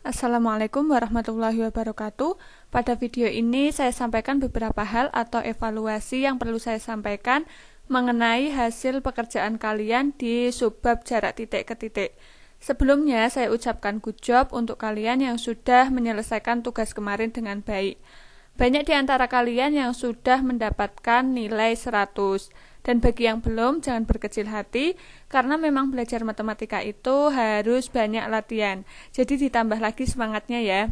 Assalamualaikum warahmatullahi wabarakatuh. Pada video ini saya sampaikan beberapa hal atau evaluasi yang perlu saya sampaikan mengenai hasil pekerjaan kalian di subbab jarak titik ke titik. Sebelumnya saya ucapkan good job untuk kalian yang sudah menyelesaikan tugas kemarin dengan baik. Banyak di antara kalian yang sudah mendapatkan nilai 100. Dan bagi yang belum, jangan berkecil hati, karena memang belajar matematika itu harus banyak latihan. Jadi ditambah lagi semangatnya ya.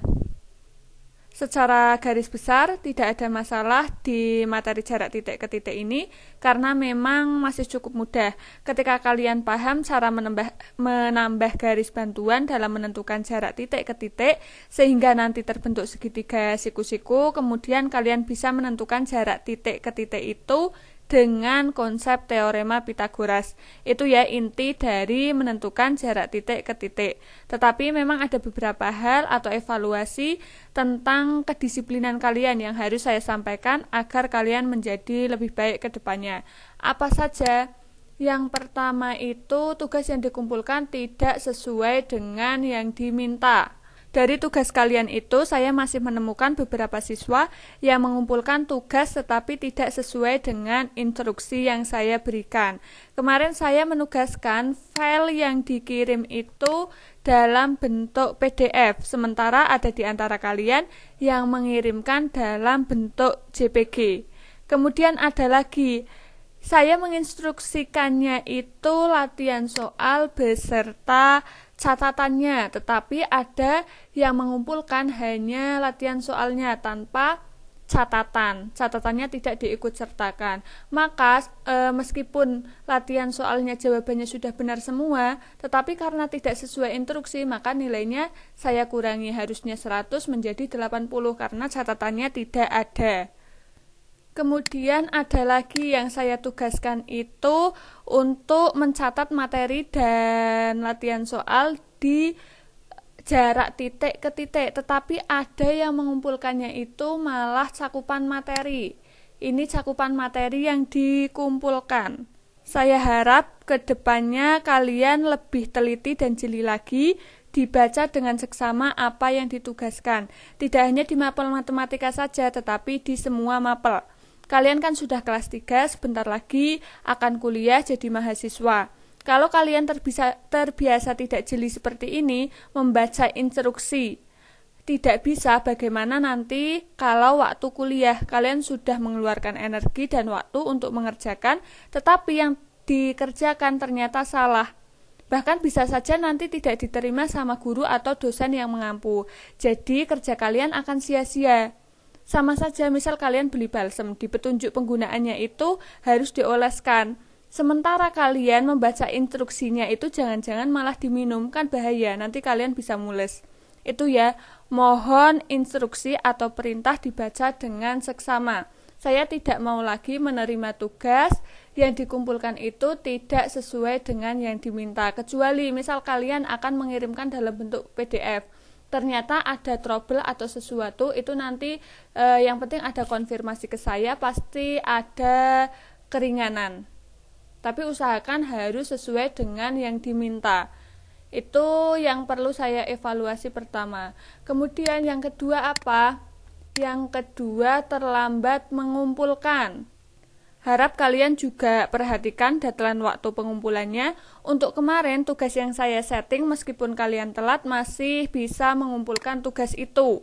Secara garis besar, tidak ada masalah di materi jarak titik ke titik ini, karena memang masih cukup mudah. Ketika kalian paham cara menambah garis bantuan dalam menentukan jarak titik ke titik, sehingga nanti terbentuk segitiga siku-siku, kemudian kalian bisa menentukan jarak titik ke titik itu dengan konsep teorema Pythagoras. Itu ya inti dari menentukan jarak titik ke titik. Tetapi memang ada beberapa hal atau evaluasi tentang kedisiplinan kalian yang harus saya sampaikan agar kalian menjadi lebih baik ke depannya. Apa saja? Yang pertama itu tugas yang dikumpulkan tidak sesuai dengan yang diminta. Dari tugas kalian itu, saya masih menemukan beberapa siswa yang mengumpulkan tugas tetapi tidak sesuai dengan instruksi yang saya berikan. Kemarin saya menugaskan file yang dikirim itu dalam bentuk PDF, sementara ada di antara kalian yang mengirimkan dalam bentuk JPG. Kemudian ada lagi, saya menginstruksikannya itu latihan soal beserta catatannya, tetapi ada yang mengumpulkan hanya latihan soalnya tanpa catatan. Catatannya tidak diikut sertakan. Maka meskipun latihan soalnya jawabannya sudah benar semua, tetapi karena tidak sesuai instruksi, maka nilainya saya kurangi, harusnya 100 menjadi 80 karena catatannya tidak ada. Kemudian ada lagi yang saya tugaskan itu untuk mencatat materi dan latihan soal di jarak titik ke titik, tetapi ada yang mengumpulkannya itu malah cakupan materi. Ini cakupan materi yang dikumpulkan. Saya harap ke depannya kalian lebih teliti dan jeli lagi, dibaca dengan seksama apa yang ditugaskan. Tidak hanya di mapel matematika saja, tetapi di semua mapel. Kalian kan sudah kelas 3, sebentar lagi akan kuliah jadi mahasiswa. Kalau kalian terbiasa tidak jeli seperti ini, membaca instruksi, tidak bisa, bagaimana nanti kalau waktu kuliah kalian sudah mengeluarkan energi dan waktu untuk mengerjakan, tetapi yang dikerjakan ternyata salah. Bahkan bisa saja nanti tidak diterima sama guru atau dosen yang mengampu. Jadi kerja kalian akan sia-sia. Sama saja misal kalian beli balsem, di petunjuk penggunaannya itu harus dioleskan. Sementara kalian membaca instruksinya itu jangan-jangan malah diminum, kan bahaya, nanti kalian bisa mules. Itu ya, mohon instruksi atau perintah dibaca dengan seksama. Saya tidak mau lagi menerima tugas yang dikumpulkan itu tidak sesuai dengan yang diminta. Kecuali misal kalian akan mengirimkan dalam bentuk PDF. Ternyata ada trouble atau sesuatu, itu nanti yang penting ada konfirmasi ke saya, pasti ada keringanan. Tapi usahakan harus sesuai dengan yang diminta. Itu yang perlu saya evaluasi pertama. Kemudian yang kedua apa? Yang kedua terlambat mengumpulkan. Harap kalian juga perhatikan deadline waktu pengumpulannya. Untuk kemarin tugas yang saya setting, meskipun kalian telat masih bisa mengumpulkan tugas itu.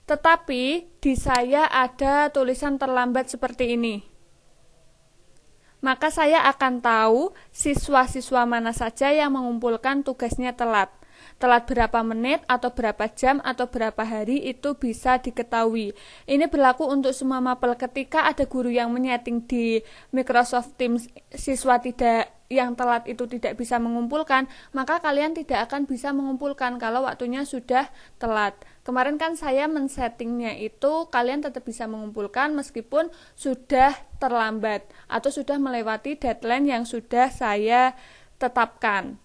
Tetapi di saya ada tulisan terlambat seperti ini. Maka saya akan tahu siswa-siswa mana saja yang mengumpulkan tugasnya telat. Telat berapa menit atau berapa jam atau berapa hari itu bisa diketahui. Ini berlaku untuk semua mapel. Ketika ada guru yang menyeting di Microsoft Teams siswa yang telat itu tidak bisa mengumpulkan, maka kalian tidak akan bisa mengumpulkan kalau waktunya sudah telat. Kemarin kan saya men-settingnya itu kalian tetap bisa mengumpulkan meskipun sudah terlambat atau sudah melewati deadline yang sudah saya tetapkan.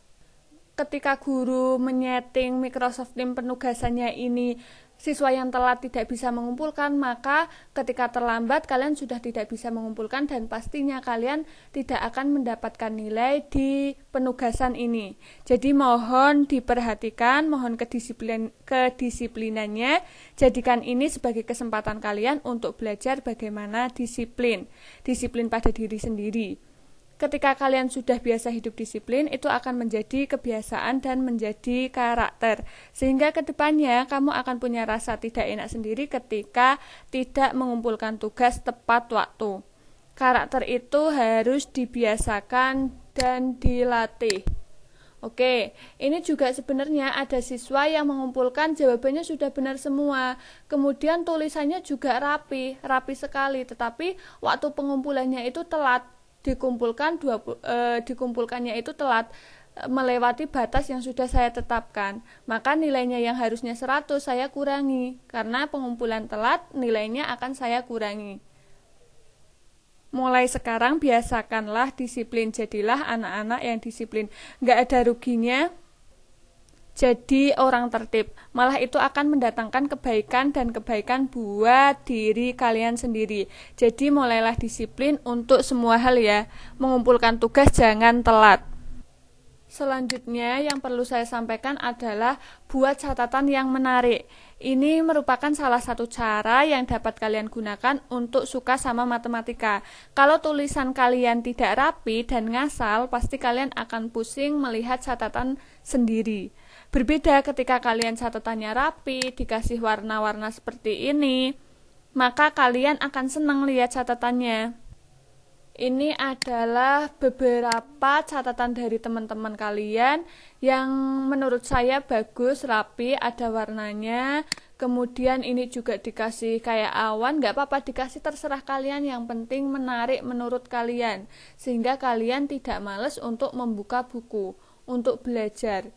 ketika guru menyeting Microsoft Teams penugasannya ini siswa yang telat tidak bisa mengumpulkan, maka ketika terlambat kalian sudah tidak bisa mengumpulkan dan pastinya kalian tidak akan mendapatkan nilai di penugasan ini. Jadi mohon diperhatikan, mohon kedisiplinannya, jadikan ini sebagai kesempatan kalian untuk belajar bagaimana disiplin pada diri sendiri. Ketika kalian sudah biasa hidup disiplin, itu akan menjadi kebiasaan dan menjadi karakter. Sehingga kedepannya kamu akan punya rasa tidak enak sendiri ketika tidak mengumpulkan tugas tepat waktu. Karakter itu harus dibiasakan dan dilatih. Oke, ini juga sebenarnya ada siswa yang mengumpulkan jawabannya sudah benar semua. Kemudian tulisannya juga rapi sekali, tetapi waktu pengumpulannya itu telat. Dikumpulkannya itu telat, melewati batas yang sudah saya tetapkan. Maka nilainya yang harusnya 100 saya kurangi, karena pengumpulan telat nilainya akan saya kurangi. Mulai sekarang biasakanlah disiplin, jadilah anak-anak yang disiplin. Nggak ada ruginya jadi orang tertib, malah itu akan mendatangkan kebaikan dan kebaikan buat diri kalian sendiri. Jadi mulailah disiplin untuk semua hal ya. Mengumpulkan tugas jangan telat. Selanjutnya yang perlu saya sampaikan adalah buat catatan yang menarik. Ini merupakan salah satu cara yang dapat kalian gunakan untuk suka sama matematika. Kalau tulisan kalian tidak rapi dan ngasal, pasti kalian akan pusing melihat catatan sendiri. Berbeda ketika kalian catatannya rapi, dikasih warna-warna seperti ini, maka kalian akan senang lihat catatannya. Ini adalah beberapa catatan dari teman-teman kalian yang menurut saya bagus, rapi, ada warnanya. Kemudian ini juga dikasih kayak awan, gak apa-apa dikasih, terserah kalian, yang penting menarik menurut kalian. Sehingga kalian tidak males untuk membuka buku, untuk belajar.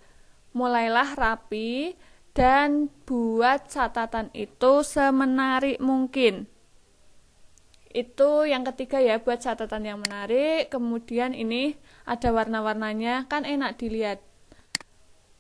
Mulailah rapi dan buat catatan itu semenarik mungkin. Itu yang ketiga ya, buat catatan yang menarik. Kemudian ini ada warna-warnanya, kan enak dilihat.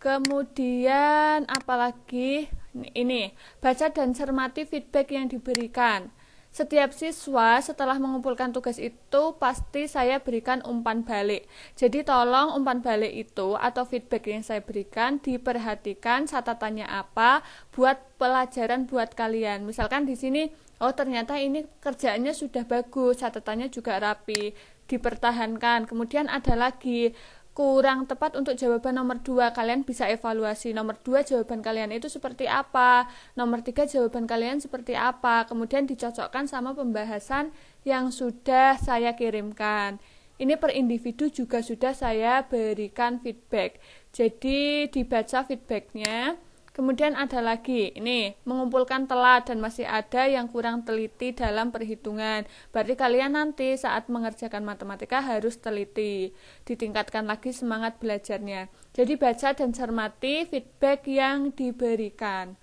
Kemudian apalagi ini, baca dan cermati feedback yang diberikan. Setiap siswa setelah mengumpulkan tugas itu pasti saya berikan umpan balik. Jadi tolong umpan balik itu atau feedback yang saya berikan diperhatikan catatannya apa buat pelajaran buat kalian. Misalkan di sini, oh ternyata ini kerjaannya sudah bagus, catatannya juga rapi, dipertahankan. Kemudian ada lagi kurang tepat untuk jawaban nomor 2, kalian bisa evaluasi nomor 2 jawaban kalian itu seperti apa, nomor 3 jawaban kalian seperti apa, kemudian dicocokkan sama pembahasan yang sudah saya kirimkan. Ini per individu juga sudah saya berikan feedback, jadi dibaca feedbacknya. Kemudian ada lagi, ini mengumpulkan telat dan masih ada yang kurang teliti dalam perhitungan. Berarti kalian nanti saat mengerjakan matematika harus teliti. Ditingkatkan lagi semangat belajarnya. Jadi baca dan cermati feedback yang diberikan.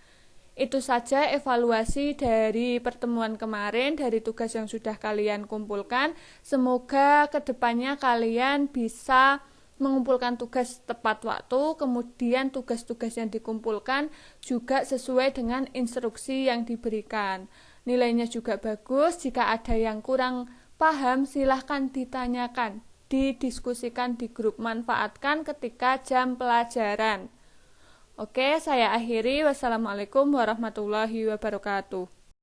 Itu saja evaluasi dari pertemuan kemarin, dari tugas yang sudah kalian kumpulkan. Semoga kedepannya kalian bisa mengumpulkan tugas tepat waktu, kemudian tugas-tugas yang dikumpulkan juga sesuai dengan instruksi yang diberikan. Nilainya juga bagus, jika ada yang kurang paham silahkan ditanyakan, didiskusikan di grup, manfaatkan ketika jam pelajaran. Oke, saya akhiri. Wassalamualaikum warahmatullahi wabarakatuh.